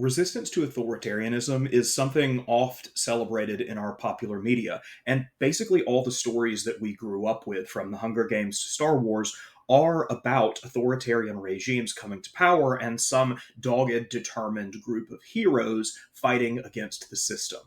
Resistance to authoritarianism is something oft celebrated in our popular media, and basically all the stories that we grew up with, from the Hunger Games to Star Wars, are about authoritarian regimes coming to power and some dogged, determined group of heroes fighting against the system.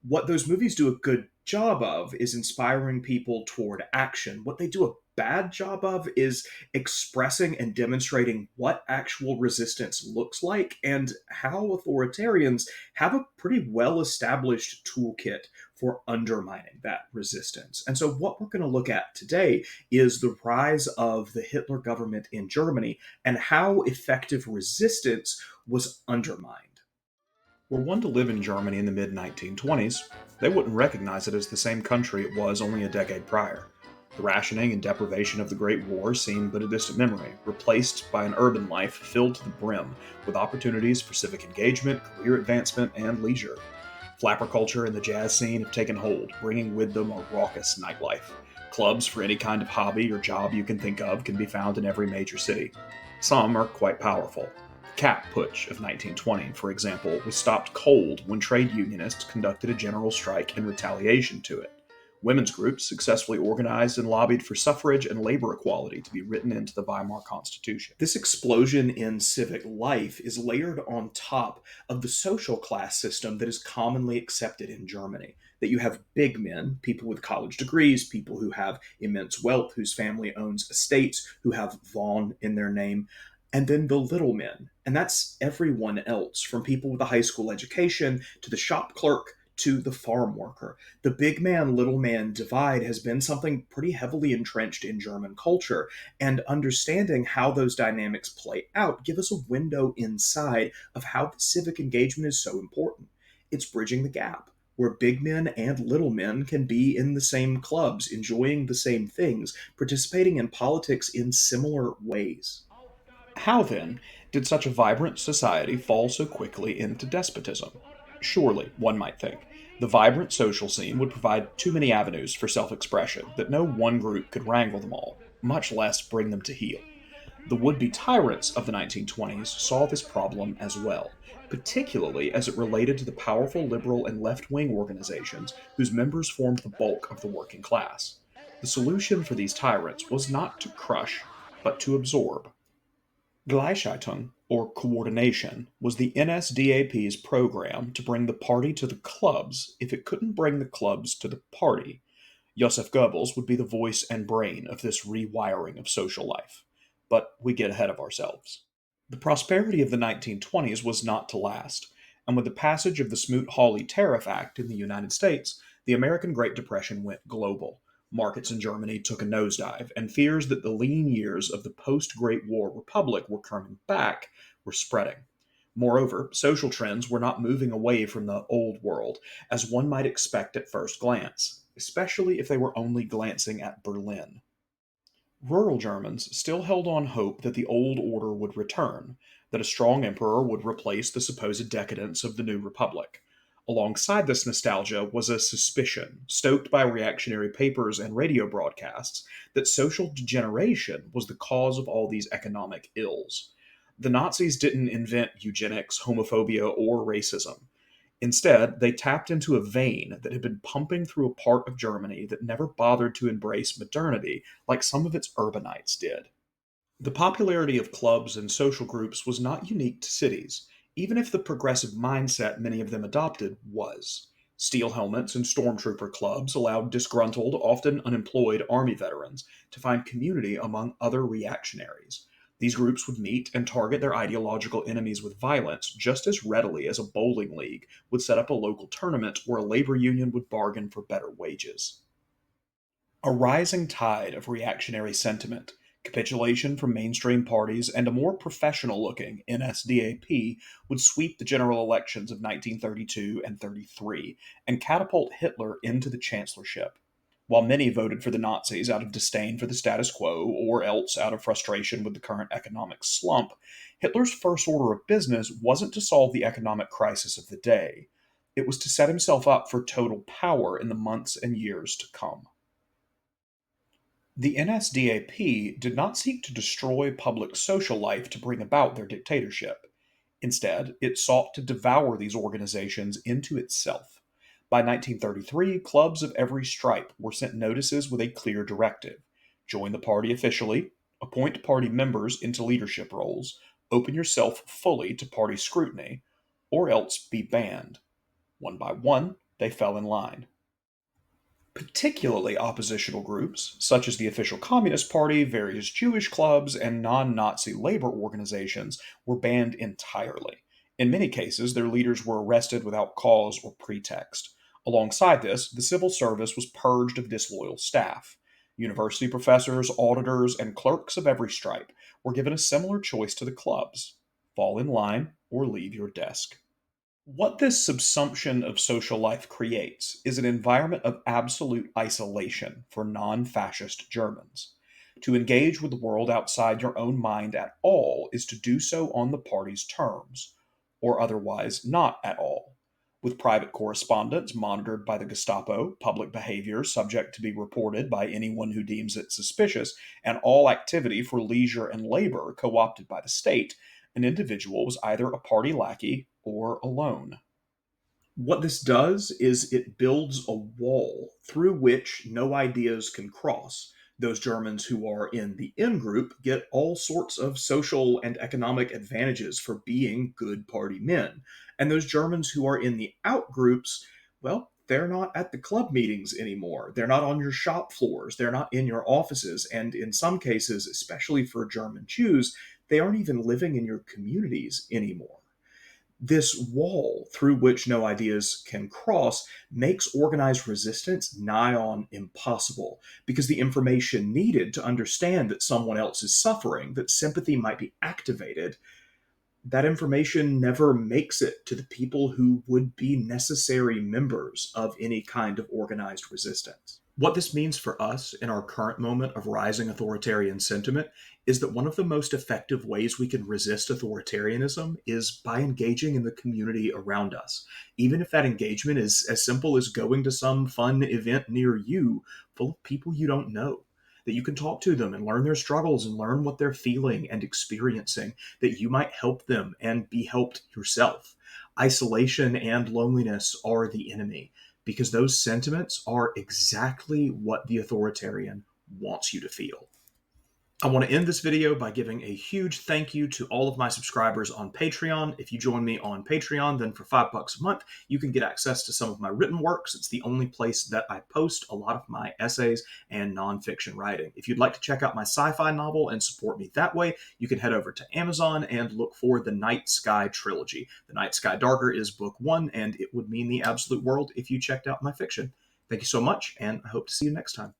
What those movies do a good job of is inspiring people toward action. What they do a bad job of is expressing and demonstrating what actual resistance looks like and how authoritarians have a pretty well established toolkit for undermining that resistance. And so, what we're going to look at today is the rise of the Hitler government in Germany and how effective resistance was undermined. Were one to live in Germany in the mid 1920s, they wouldn't recognize it as the same country it was only a decade prior. The rationing and deprivation of the Great War seemed but a distant memory, replaced by an urban life filled to the brim with opportunities for civic engagement, career advancement, and leisure. Flapper culture and the jazz scene have taken hold, bringing with them a raucous nightlife. Clubs for any kind of hobby or job you can think of can be found in every major city. Some are quite powerful. The Kapp Putsch of 1920, for example, was stopped cold when trade unionists conducted a general strike in retaliation to it. Women's groups successfully organized and lobbied for suffrage and labor equality to be written into the Weimar Constitution. This explosion in civic life is layered on top of the social class system that is commonly accepted in Germany. That you have big men, people with college degrees, people who have immense wealth, whose family owns estates, who have von in their name, and then the little men. And that's everyone else, from people with a high school education to the shop clerk to the farm worker. The big man, little man divide has been something pretty heavily entrenched in German culture, and understanding how those dynamics play out give us a window inside of how the civic engagement is so important. It's bridging the gap where big men and little men can be in the same clubs, enjoying the same things, participating in politics in similar ways. How, then, did such a vibrant society fall so quickly into despotism? Surely, one might think, the vibrant social scene would provide too many avenues for self expression that no one group could wrangle them all, much less bring them to heel. The would be tyrants of the 1920s saw this problem as well, particularly as it related to the powerful liberal and left wing organizations whose members formed the bulk of the working class. The solution for these tyrants was not to crush, but to absorb. Gleichschaltung, or coordination, was the NSDAP's program to bring the party to the clubs if it couldn't bring the clubs to the party. Joseph Goebbels would be the voice and brain of this rewiring of social life. But we get ahead of ourselves. The prosperity of the 1920s was not to last, and with the passage of the Smoot-Hawley Tariff Act in the United States, the American Great Depression went global. Markets in Germany took a nosedive, and fears that the lean years of the post Great War Republic were coming back were spreading. Moreover, social trends were not moving away from the old world, as one might expect at first glance, especially if they were only glancing at Berlin. Rural Germans still held on hope that the old order would return, that a strong emperor would replace the supposed decadence of the new republic. Alongside this nostalgia was a suspicion, stoked by reactionary papers and radio broadcasts, that social degeneration was the cause of all these economic ills. The Nazis didn't invent eugenics, homophobia, or racism. Instead, they tapped into a vein that had been pumping through a part of Germany that never bothered to embrace modernity like some of its urbanites did. The popularity of clubs and social groups was not unique to cities, even if the progressive mindset many of them adopted was. Steel helmets and stormtrooper clubs allowed disgruntled, often unemployed army veterans to find community among other reactionaries. These groups would meet and target their ideological enemies with violence just as readily as a bowling league would set up a local tournament or a labor union would bargain for better wages. A rising tide of reactionary sentiment, capitulation from mainstream parties, and a more professional looking NSDAP would sweep the general elections of 1932 and 33 and catapult Hitler into the chancellorship. While many voted for the Nazis out of disdain for the status quo or else out of frustration with the current economic slump, Hitler's first order of business wasn't to solve the economic crisis of the day. It was to set himself up for total power in the months and years to come. The NSDAP did not seek to destroy public social life to bring about their dictatorship. Instead, it sought to devour these organizations into itself. By 1933, clubs of every stripe were sent notices with a clear directive: join the party officially, appoint party members into leadership roles, open yourself fully to party scrutiny, or else be banned. One by one, they fell in line. Particularly oppositional groups, such as the official Communist Party, various Jewish clubs, and non Nazi labor organizations, were banned entirely. In many cases, their leaders were arrested without cause or pretext. Alongside this, the civil service was purged of disloyal staff. University professors, auditors, and clerks of every stripe were given a similar choice to the clubs: fall in line or leave your desk. What this subsumption of social life creates is an environment of absolute isolation for non fascist Germans. To engage with the world outside your own mind at all is to do so on the party's terms, or otherwise not at all. With private correspondence monitored by the Gestapo, public behavior subject to be reported by anyone who deems it suspicious, and all activity for leisure and labor co opted by the state, an individual was either a party lackey or alone. What this does is it builds a wall through which no ideas can cross. Those Germans who are in the in group get all sorts of social and economic advantages for being good party men. And those Germans who are in the out groups, well, they're not at the club meetings anymore. They're not on your shop floors. They're not in your offices. And in some cases, especially for German Jews, they aren't even living in your communities anymore. This wall through which no ideas can cross makes organized resistance nigh on impossible because the information needed to understand that someone else is suffering, that sympathy might be activated, that information never makes it to the people who would be necessary members of any kind of organized resistance. What this means for us in our current moment of rising authoritarian sentiment is that one of the most effective ways we can resist authoritarianism is by engaging in the community around us. Even if that engagement is as simple as going to some fun event near you full of people you don't know, that you can talk to them and learn their struggles and learn what they're feeling and experiencing, that you might help them and be helped yourself. Isolation and loneliness are the enemy because those sentiments are exactly what the authoritarian wants you to feel. I want to end this video by giving a huge thank you to all of my subscribers on Patreon. If you join me on Patreon, then for $5 a month, you can get access to some of my written works. It's the only place that I post a lot of my essays and nonfiction writing. If you'd like to check out my sci-fi novel and support me that way, you can head over to Amazon and look for the Night Sky trilogy. The Night Sky Darker is book one, and it would mean the absolute world if you checked out my fiction. Thank you so much, and I hope to see you next time.